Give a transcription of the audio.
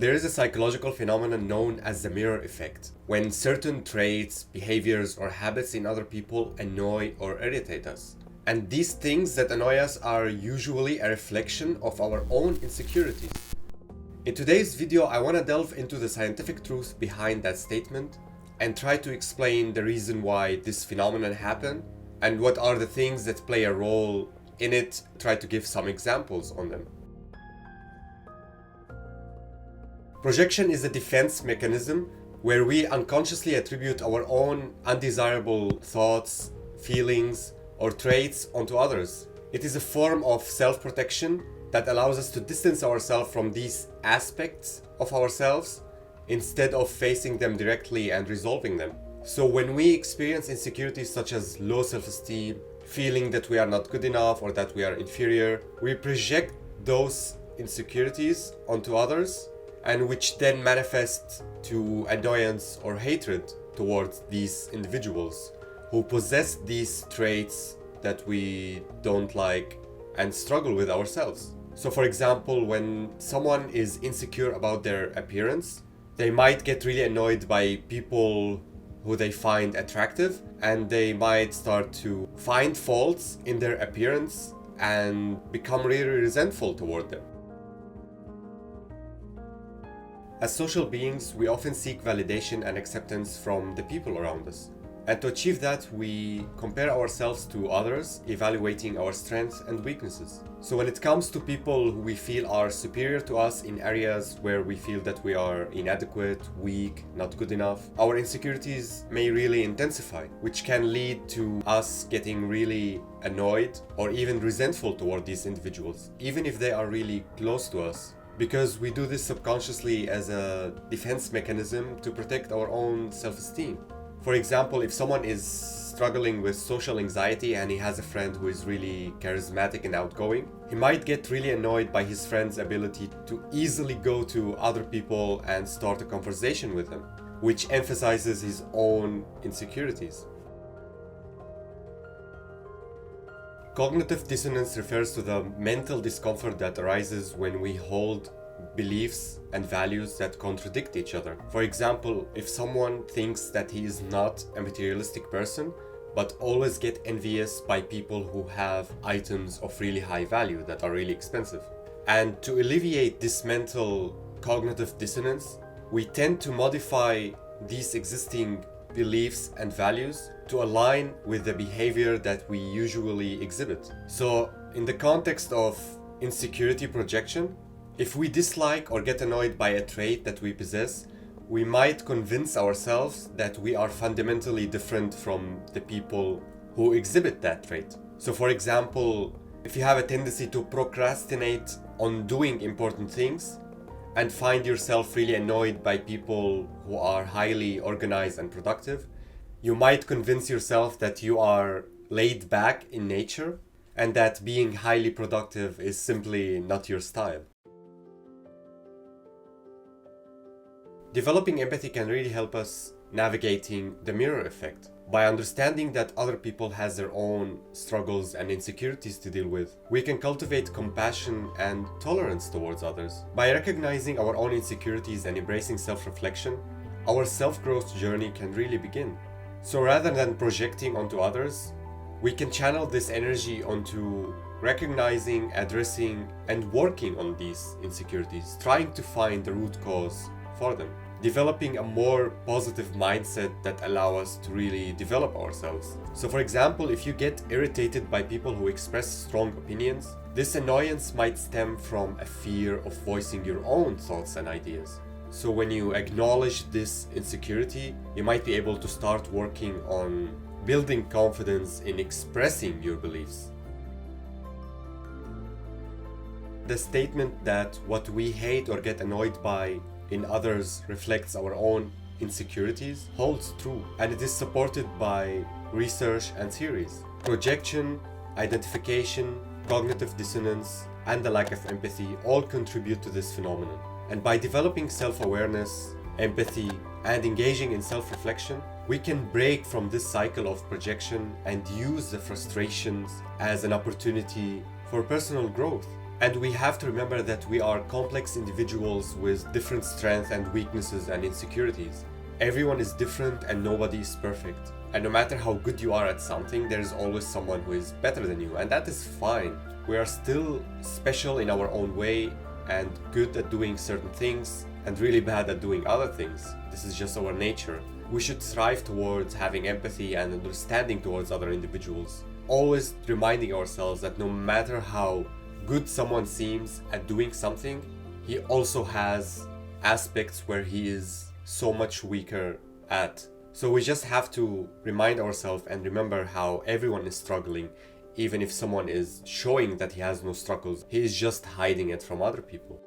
There is a psychological phenomenon known as the mirror effect, when certain traits, behaviors, or habits in other people annoy or irritate us. And these things that annoy us are usually a reflection of our own insecurities. In today's video, I want to delve into the scientific truth behind that statement and try to explain the reason why this phenomenon happened and what are the things that play a role in it, try to give some examples on them. Projection is a defense mechanism where we unconsciously attribute our own undesirable thoughts, feelings, or traits onto others. It is a form of self-protection that allows us to distance ourselves from these aspects of ourselves instead of facing them directly and resolving them. So when we experience insecurities such as low self-esteem, feeling that we are not good enough or that we are inferior, we project those insecurities onto others, and which then manifest to annoyance or hatred towards these individuals who possess these traits that we don't like and struggle with ourselves. So for example, when someone is insecure about their appearance, they might get really annoyed by people who they find attractive, and they might start to find faults in their appearance and become really resentful toward them. As social beings, we often seek validation and acceptance from the people around us. And to achieve that, we compare ourselves to others, evaluating our strengths and weaknesses. So when it comes to people who we feel are superior to us in areas where we feel that we are inadequate, weak, not good enough, our insecurities may really intensify, which can lead to us getting really annoyed or even resentful toward these individuals, even if they are really close to us. Because we do this subconsciously as a defense mechanism to protect our own self-esteem. For example, if someone is struggling with social anxiety and he has a friend who is really charismatic and outgoing, he might get really annoyed by his friend's ability to easily go to other people and start a conversation with them, which emphasizes his own insecurities. Cognitive dissonance refers to the mental discomfort that arises when we hold beliefs and values that contradict each other. For example, if someone thinks that he is not a materialistic person, but always get envious by people who have items of really high value that are really expensive. And to alleviate this mental cognitive dissonance, we tend to modify these existing beliefs and values to align with the behavior that we usually exhibit. So in the context of insecurity projection, if we dislike or get annoyed by a trait that we possess, we might convince ourselves that we are fundamentally different from the people who exhibit that trait. So for example, if you have a tendency to procrastinate on doing important things and find yourself really annoyed by people who are highly organized and productive, you might convince yourself that you are laid back in nature and that being highly productive is simply not your style. Developing empathy can really help us navigating the mirror effect. By understanding that other people has their own struggles and insecurities to deal with, we can cultivate compassion and tolerance towards others. By recognizing our own insecurities and embracing self-reflection, our self-growth journey can really begin. So rather than projecting onto others, we can channel this energy onto recognizing, addressing, and working on these insecurities, trying to find the root cause for them, developing a more positive mindset that allow us to really develop ourselves. So for example, if you get irritated by people who express strong opinions, this annoyance might stem from a fear of voicing your own thoughts and ideas. So when you acknowledge this insecurity, you might be able to start working on building confidence in expressing your beliefs. The statement that what we hate or get annoyed by in others reflects our own insecurities holds true, and it is supported by research and theories. Projection, identification, cognitive dissonance, and the lack of empathy all contribute to this phenomenon. And by developing self-awareness, empathy, and engaging in self-reflection, we can break from this cycle of projection and use the frustrations as an opportunity for personal growth. And we have to remember that we are complex individuals with different strengths and weaknesses and insecurities. Everyone is different and nobody is perfect. And no matter how good you are at something, there is always someone who is better than you, and that is fine. We are still special in our own way and good at doing certain things and really bad at doing other things. This is just our nature. We should strive towards having empathy and understanding towards other individuals. Always reminding ourselves that no matter how good someone seems at doing something, he also has aspects where he is so much weaker at. So we just have to remind ourselves and remember how everyone is struggling. Even if someone is showing that he has no struggles, he is just hiding it from other people.